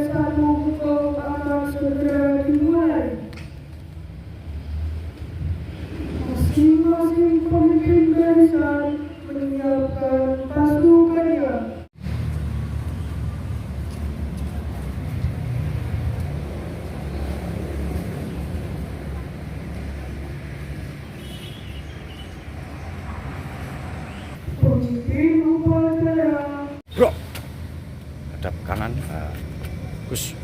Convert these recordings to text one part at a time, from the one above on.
satu hukum akan segera dimulai. Masing-masing pemimpin barisan menyiapkan pasukannya. Pemimpin upacara. Bro, hadap kanan, Gus.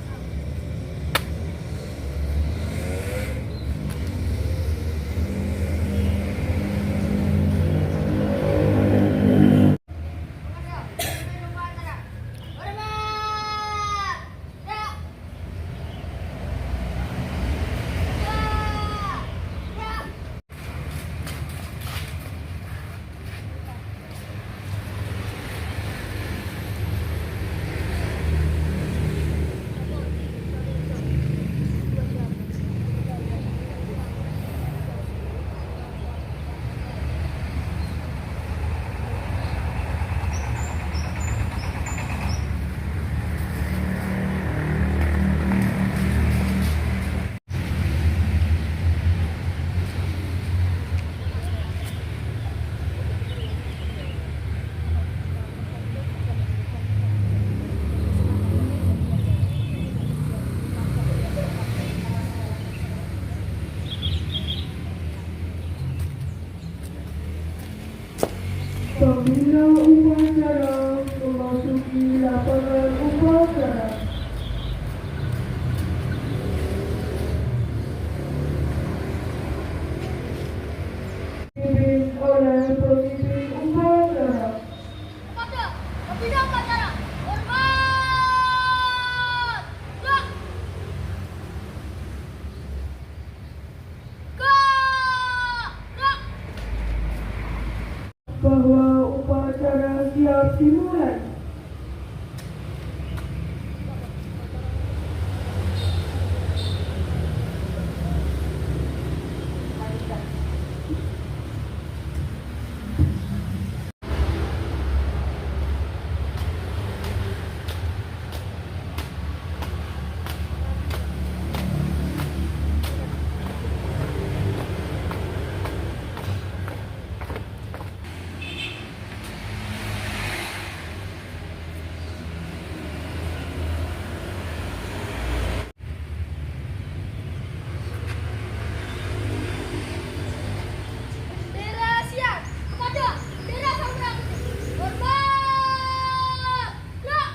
Pembina upacara memasuki lapangan upacara. Dipimpin oleh pemimpin upacara. Kepada pembina upacara, hormat! Gerak! Gerak! Bahwa upacara siap dimulai. Bendera siap! Kepada bendera Samudra Putih, hormat! Gerak!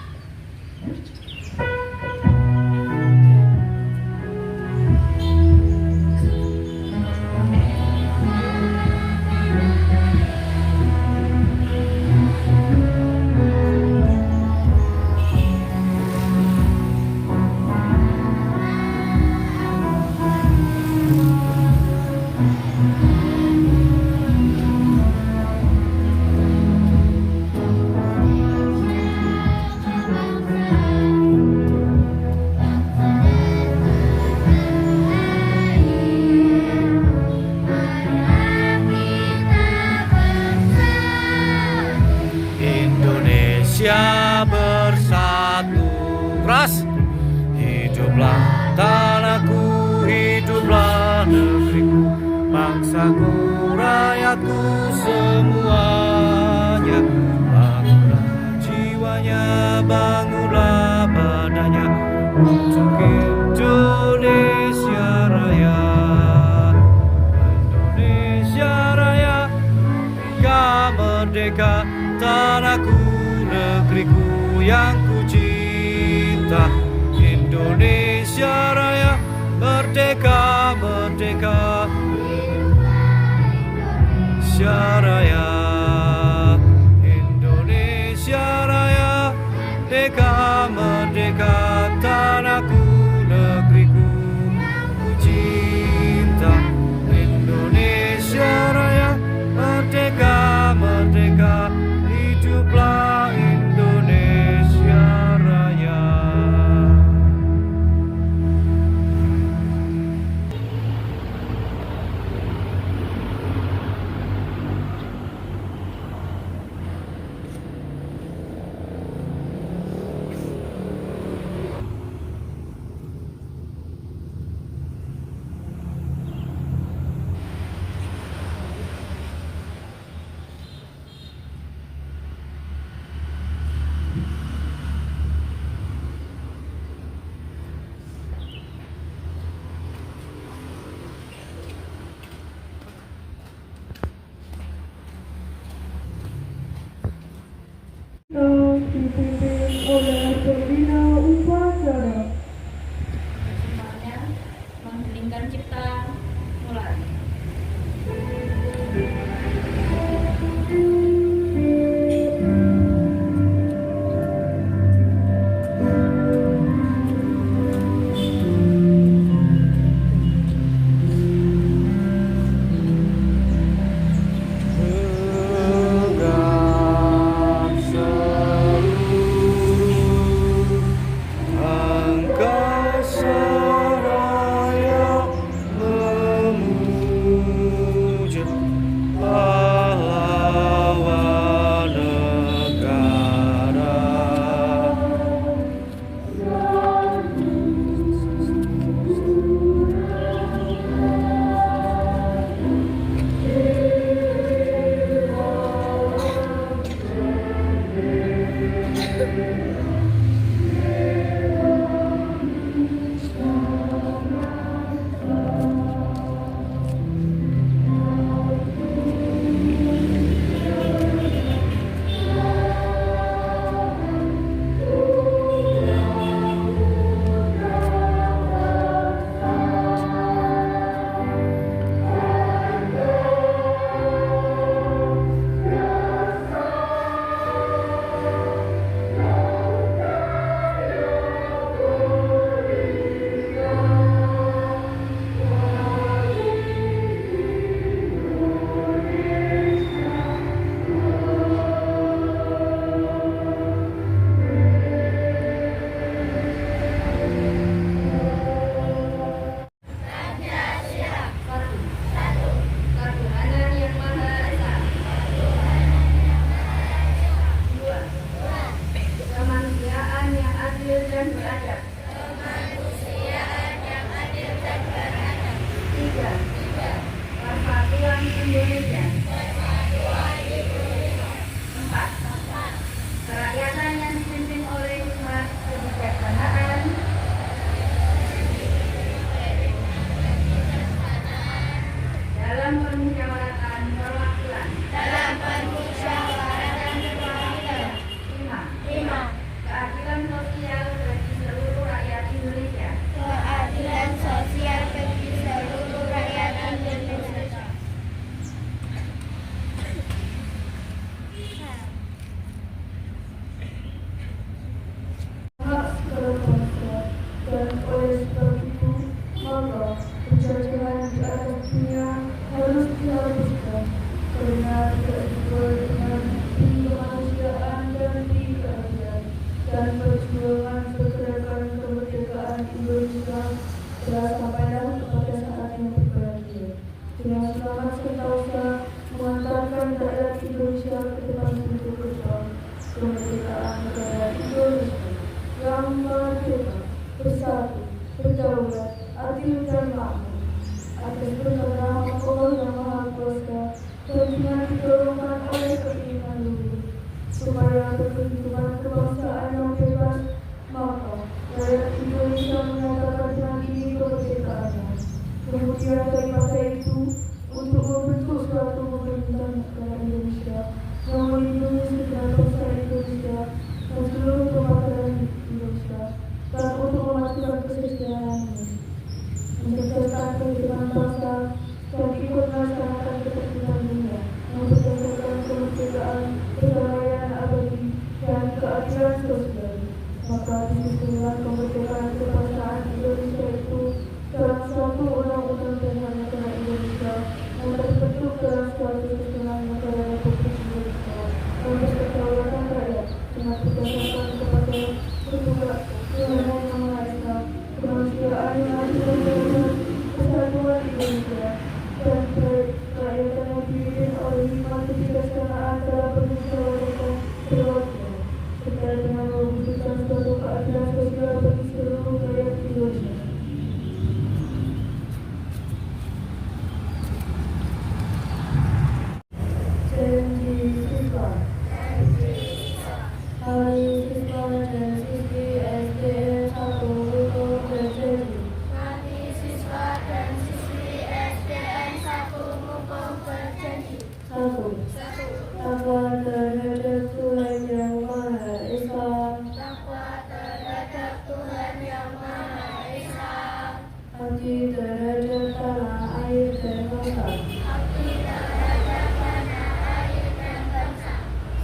Indonesia bersatu, keras. Hiduplah tanahku, hiduplah negeriku, bangsaku, rakyatku semuanya. Bangunlah jiwanya, bangunlah badannya untuk Indonesia Raya. Indonesia Raya, merdeka, tanahku, negeriku yang ku cinta. Indonesia Raya, merdeka, merdeka. Indonesia Raya, Indonesia Raya, merdeka, merdeka, tanahku, negeriku ku cinta. Indonesia Raya, merdeka, merdeka, hiduplah Indonesia Raya. beradab. 3. Persatuan Indonesia. 4. Kerakyatan yang dipimpin oleh hikmat kebijaksanaan. 5. Dalam permusyawaratan perwakilan. 5. Keadilan sosial bagi seluruh rakyat Indonesia. Hak segala bangsa, dan oleh sebab itu maka penjajahan di atas dunia harus dihapuskan karena tidak sesuai dengan di kemanusiaan dan di keadilan, dan perjuangan pergerakan kemerdekaan Indonesia telah sampailah kepada saat yang berbahagia dengan semangat sentosa mengantarkan rakyat Indonesia ke depan pintu gerbang kemerdekaan negara Indonesia yang merdeka, bersatu, berdaulat, adil dan makmur. Atas berkat rahmat Allah yang Maha Kuasa dan dengan didorongkan oleh keinginan luhur supaya berkehidupan kebangsaan yang bebas, maka rakyat Indonesia menyatakan dengan ini kemerdekaannya. Kemudian daripada itu, untuk membentuk suatu pemerintahan negara Indonesia yang melindungi segenap bangsa Indonesia dan seluruh kemakmuran Indonesia, dan untuk memastikan kesejahteraan, mencerdaskan kehidupan bangsa, dan ikut melaksanakan ketertiban dunia yang berdasarkan kemerdekaan, perdamaian abadi, dan keadilan sosial. Maka disitulah kemerdekaan kebangsaan Indonesia itu dalam suatu undang-undang tentang negara Indonesia yang terbentuk dalam suatu susunan negara Republik Indonesia yang berkedaulatan rakyat dengan berdasarkan kepada kedua Tuhan Yang Maha Esa, kemanusiaan yang adil dan persatuan Indonesia, dan kerakyatan yang dipimpin oleh hikmat kebijaksanaan dalam permusyawaratan perwakilan, serta dengan mewujudkan suatu keadilan sosial bagi seluruh rakyat Indonesia. Janji siswa. Hari siswa dan siswi SDN 1 Muko berjanji. Satu. Takwa terhadap Tuhan Yang Maha Esa. Bakti terhadap tanah air dan bangsa.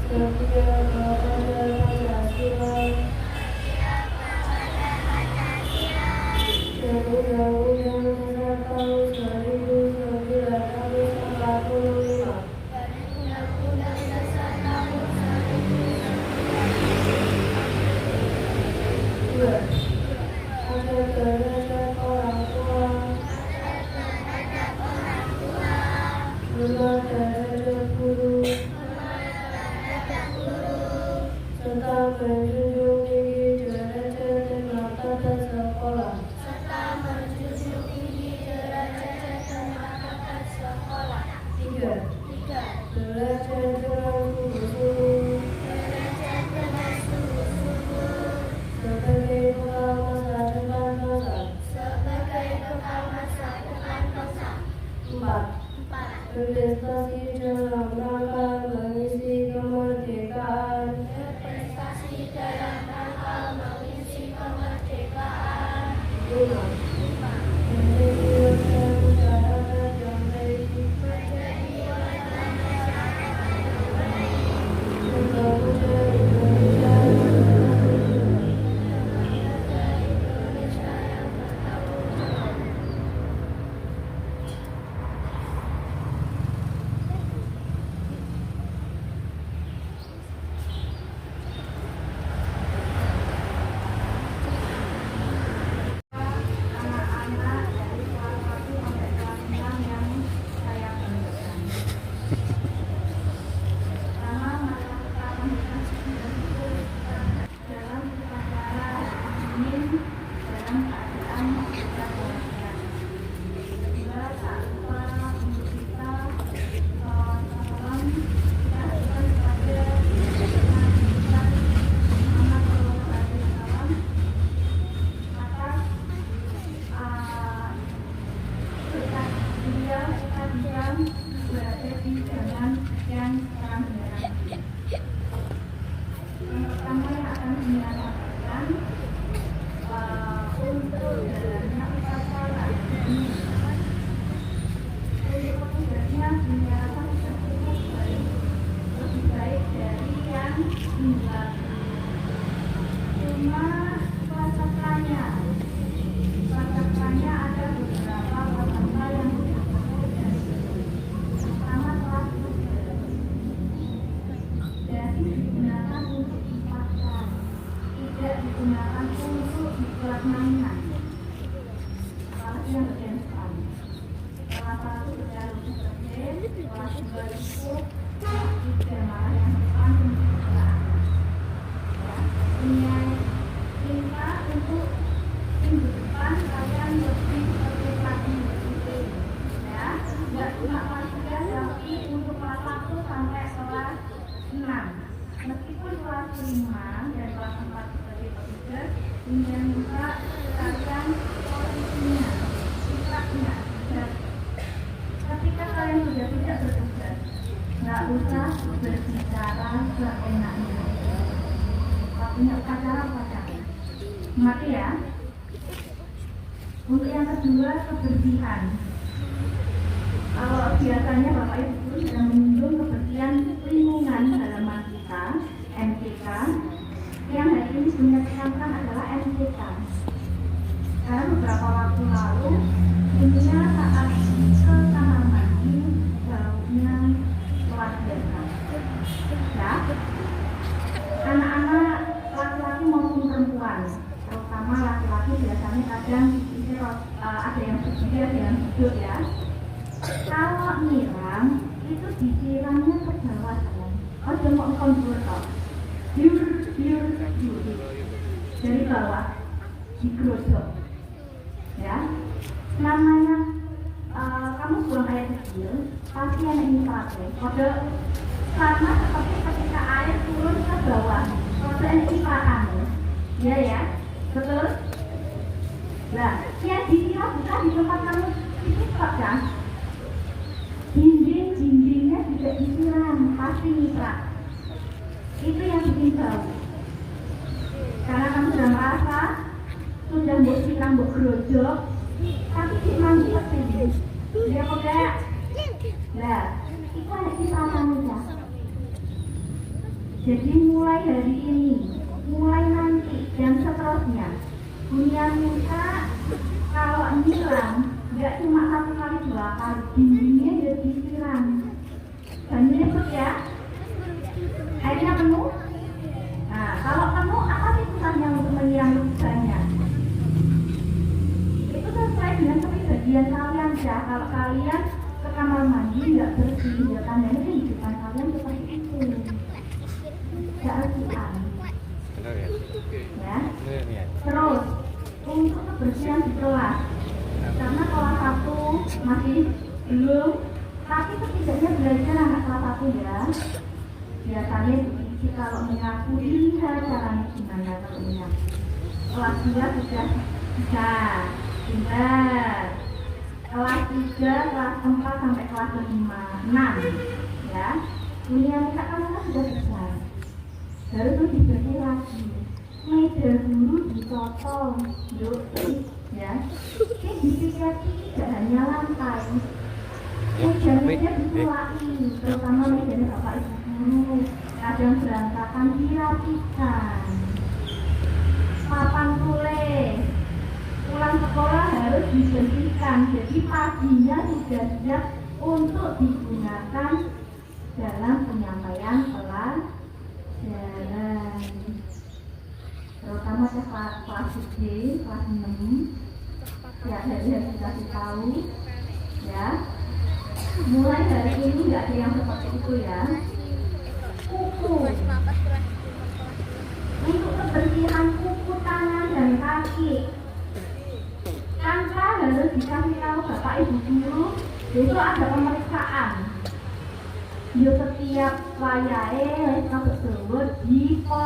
Setia kepada Pancasila dan Undang-Undang Dasar tahun 1945. 2. Adab terhadap orang tua. 5. Terhadap guru. Serta menjunjung tinggi derajat dan martabat sekolah. 3. Belajar dengan sungguh-sungguh sebagai bekal masa depan bangsa. 4. Berprestasi dalam rangka mengisi kemerdekaan. 5. Menjadi warga masyarakat yang baik. Membangun Indonesia yang ingin dalam keadaan kita bahagia. Kedua, tak lupa untuk kita salam kita ajukan kepada Nabi Muhammad SAW atas berkat beliau kita bisa berada di jalan yang terang benderang. Yang pertama yang akan saya sampaikan untuk jalannya upacara ini, untuk petugasnya dinyatakan sudah lebih baik dari yang tinggal. Cuma pasakannya ada beberapa pasaka yang berbeda dari pertama kelas jadi digunakan untuk dipasang, tidak digunakan untuk dibuat mainan. Kelas yang bagian depan, kelas 1 berjalur seperti kelas 2 itu kelas 3 malah yang depan untuk dibuat. Punya minta untuk minggu depan kalian lebih seperti kelas ini, ya, nggak cuma kelas 3 tapi untuk kelas 1 sampai kelas 6. Meskipun kelas 5 dan kelas 4 sebagai petugas, punya minta kalian posisinya, sikapnya, dan ketika kalian sudah tidak bertugas, nggak usah berbicara seenaknya. Punya upacara-upacara. Mati ya. Untuk yang kedua, kebersihan. Kalau biasanya Bapak Ibu sudah menyinggung kebersihan lingkungan halaman kita, MCK, yang hari ini punya dikenalkan adalah MCK. Karena beberapa waktu lalu, intinya saat ke kamar mandi, baunya luar biasa. Ya, anak-anak laki-laki maupun perempuan, terutama laki-laki biasanya kadang ada yang berdiri, ada yang duduk ya. Kalau nyiram itu disiramnya ke bawah kan, ada mau kontur biur dari bawah digerosok, ya. Namanya kamu buang air kecil, pasti yang ini pakai kode sama seperti ketika air turun ke bawah. Kode ini paham, ya, betul. Nah, yang disiram bukan di tempat kamu disemprot kan? Dindingnya juga disiram, pasti nyiprat. Itu yang bikin bau. Karena kamu sudah merasa sudah mbok siram, mbok gerojok, tapi si mandi pasti dia kayak. Nah, itu ada cipratan ya. Jadi mulai hari ini, mulai nanti dan seterusnya, dunia minta kalau nyiram nggak cuma 1 kali 2 kali, dindingnya jadi disiram. Banjirnya perut ya, airnya penuh. Nah, kalau penuh apa sih susahnya untuk menyiram lukanya? Itu sesuai dengan kepribadian kalian ya. Kalau kalian ke kamar mandi nggak bersih, ya tandanya kehidupan kalian seperti itu. Nggak rebutan. Ya. Terus untuk kebersihan di kelas, karena kelas 1 masih belum, tapi setidaknya belajar anak kelas 1 ya. Biasanya diisi kalau menyapu, lihat caranya gimana kalau menyapu. Kelas 2 sudah bisa, pintar. Kelas 3, kelas 4 sampai kelas 5, 6 ya. Dunia kita kan sudah besar. Baru itu dibersih lagi. Meja guru dipotong, ya. Ini dipikirkan tidak hanya lantai. Meja-meja disulai, terutama meja Bapak Ibu guru. Kadang berantakan dirapikan. Papan tulis, pulang sekolah harus dibersihkan. Jadi paginya sudah siap untuk digunakan dalam penyampaian pelajaran. Terutama kelas D, kelas 6 ya, dari harus dikasih tahu ya. Mulai dari ini nggak ada yang seperti itu ya. Kuku, untuk kebersihan kuku tangan dan kaki Tanpa harus dikasih tahu Bapak Ibu guru, besok ada pemeriksaan. Yo setiap wayahe wis tersebut dipotongi,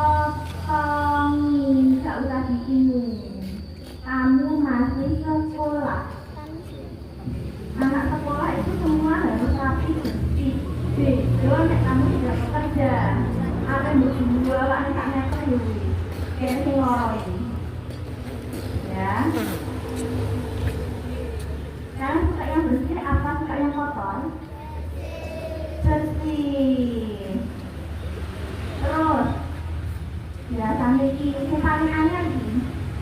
gak usah diingung. Kamu masih sekolah. Anak sekolah itu semua harus rapi bersih. Beda nek kamu tidak bekerja. Akan berdua awak nek meter yo. Kayak sing loro iki. Ya. Kalian suka yang bersih apa suka yang kotor? Bersih. Terus ya sampai ini paling anyar nih,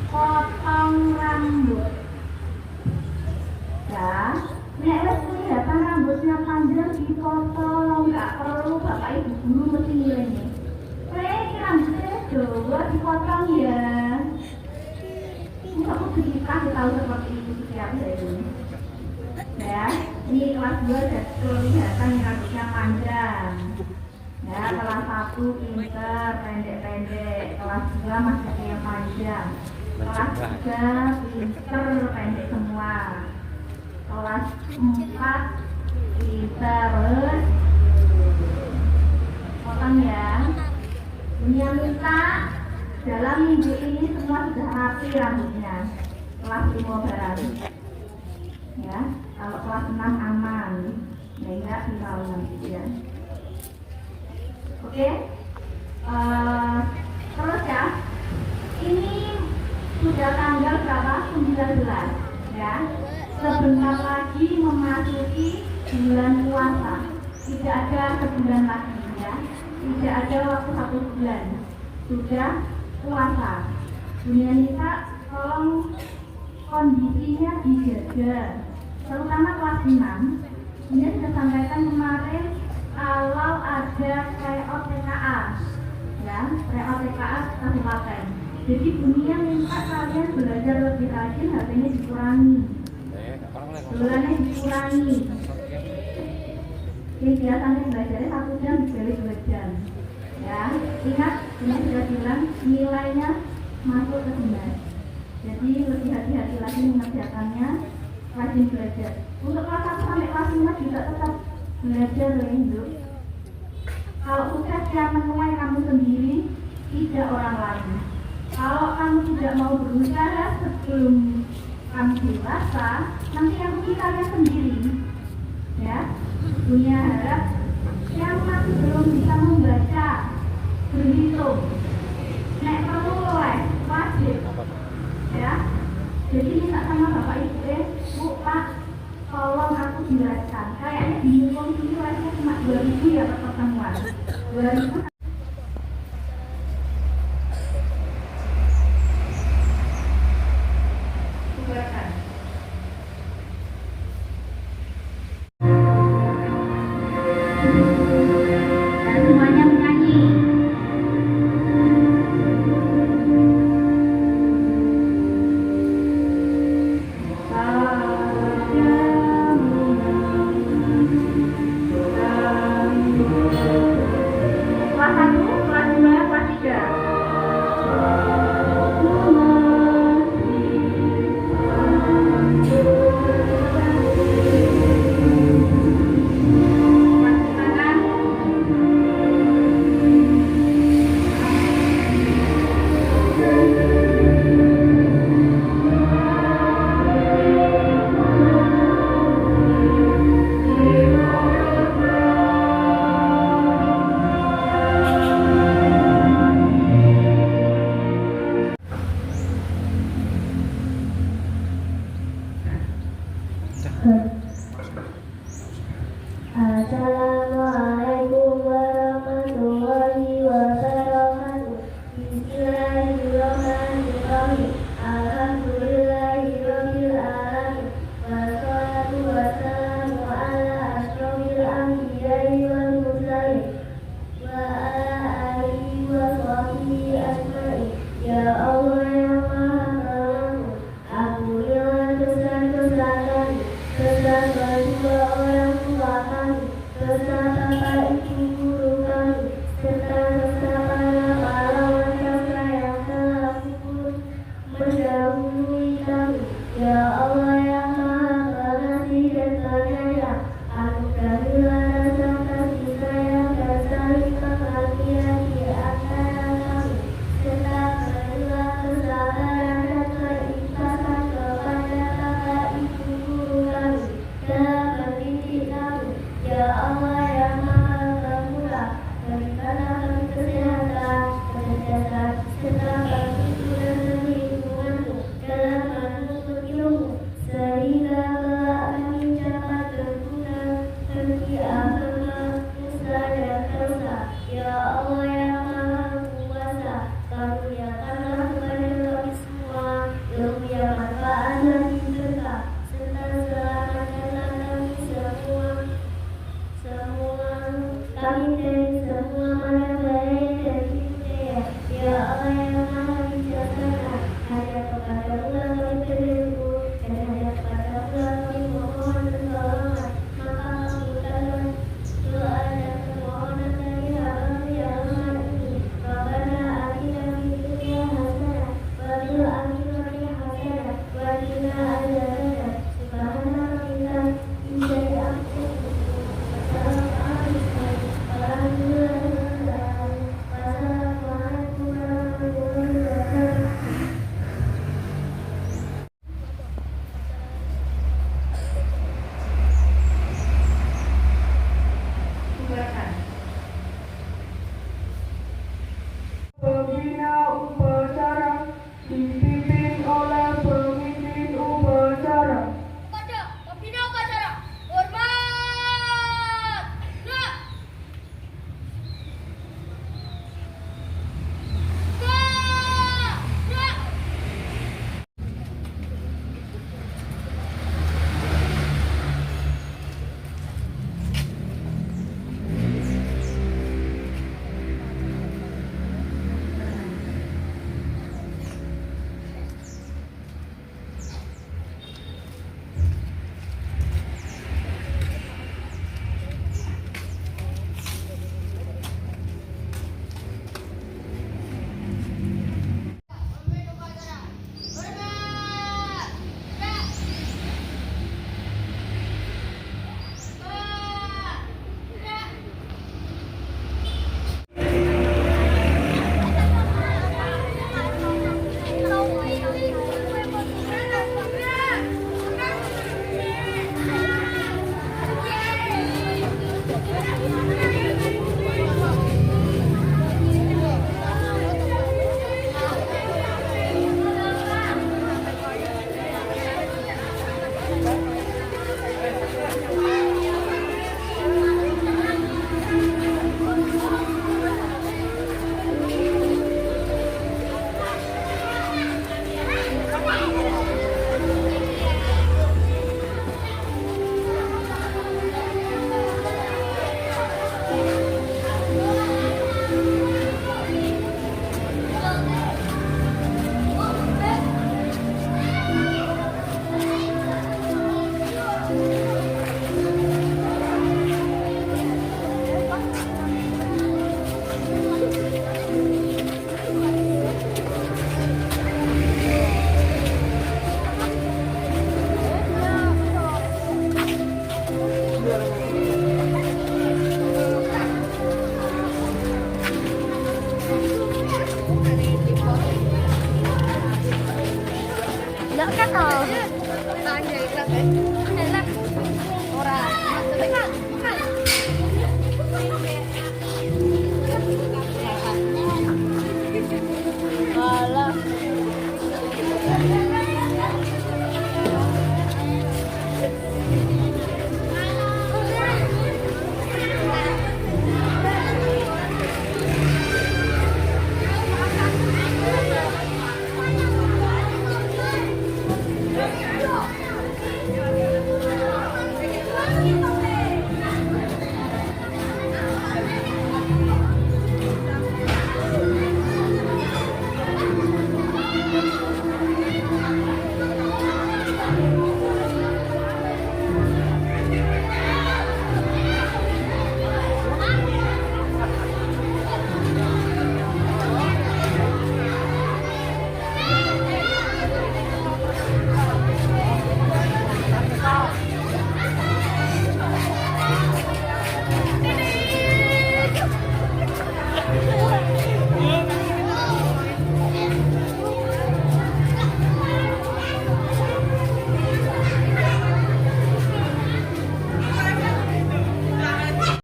potong rambut. Ya, nek wis kelihatan rambutnya panjang dipotong, nggak perlu Bapak Ibu guru mesti nilainya. Rambutnya dawa dipotong ya. Aku dikasih tahu seperti itu setiap hari. Ya, ini kelas 2 dan kelihatan rambutnya panjang. Ya, kelas 1 pinter, pendek-pendek. Kelas 2 masih yang panjang. Kelas 3 pinter, pendek semua. Kelas 4 pinter. Potong ya. Dunia minta dalam minggu ini semua sudah rapi rambutnya. Kelas 5 barat. Ya, kalau kelas 6 aman. Ya enggak final nanti ya. Oke. Terus ya. Ini sudah tanggal berapa? 19 ya. Sebentar lagi memasuki bulan puasa. Tidak ada sebulan lagi ya. Tidak ada waktu 1 bulan. Sudah puasa. Dunia Nisa tolong kondisinya dijaga, terutama kelas 6. Ini sudah sampaikan kemarin kalau ada POTKA ya, POTKA kabupaten. Jadi dunia minta kalian belajar lebih rajin, HP-nya dikurangi, bulannya dikurangi. Jadi biasanya belajarnya 1 jam dibeli 2 jam. Ya, ingat ini sudah bilang nilainya masuk ke 9. Jadi lebih hati-hati lagi mengerjakannya, rajin belajar. Untuk kelas 1 sampai kelas 5 juga tetap belajar hidup. Kalau sukses yang menuai kamu sendiri, tidak orang lain. Kalau kamu tidak mau berusaha sebelum kamu dewasa, nanti yang rugi kalian sendiri. Ya, dunia harap yang masih belum bisa membaca, berhitung, nek perlu wajib. Ya, jadi minta sama Bapak Ibu, Bu, Pak, tolong aku jelaskan. Kayaknya di Unikom ini wajibnya cuma 2.000 ya per pertemuan. 2.000. Bubarkan. Dan semuanya menyanyi. Assalamualaikum warahmatullahi wabarakatuh. Bismillahirrahmanirrahim. Alhamdulillahirabbil alamin. Wassalatu wassalamu ala asyrofil anbiya'i wal mursalin wa ala alihi wa sahbihi ajma'in. Ya Allah yang Maha Pengampun, ampunilah dosa-dosa kami. dahului kami. Ya Allah yang Maha Pengasih dan Penyayang, anugerahilah rasa kasih sayang dan saling pengertian di antara kami, serta berilah kesabaran dan keikhlasan kepada kakak ibu guru kami dalam mendidik kami. Ya Allah yang Maha Pemurah, berikanlah kami kesehatan, kecerdasan, serta kejujuran dan lingkunganmu dalam menuntut ilmu, sehingga kelak kami dapat berguna bagi agama, nusa dan bangsa. Ya Allah yang Maha Kuasa, karuniakanlah kepada kami semua ilmu yang manfaat dan berkah, serta selamatkanlah kami kami dari semua mara bahaya dan tipu daya. Ya Allah yang Maha Bijaksana, hanya kepadamu lah kami berlindung dan hanya kepadamu lah kami memohon pertolongan. Maka kabulkanlah doa dan permohonan dari hamba-Mu yang lemah ini. Rabbana atina fid dunya hasanah wa fil akhirati hasanah wa qina adzabannar. Subhana rabbika rabbil izzati Pembina upacara dipimpin oleh pemimpin upacara. Kepada pembina upacara, hormat. Gerak. Gerak. Pemimpin upacara, hormat. Gerak. Gerak. Enggak kan?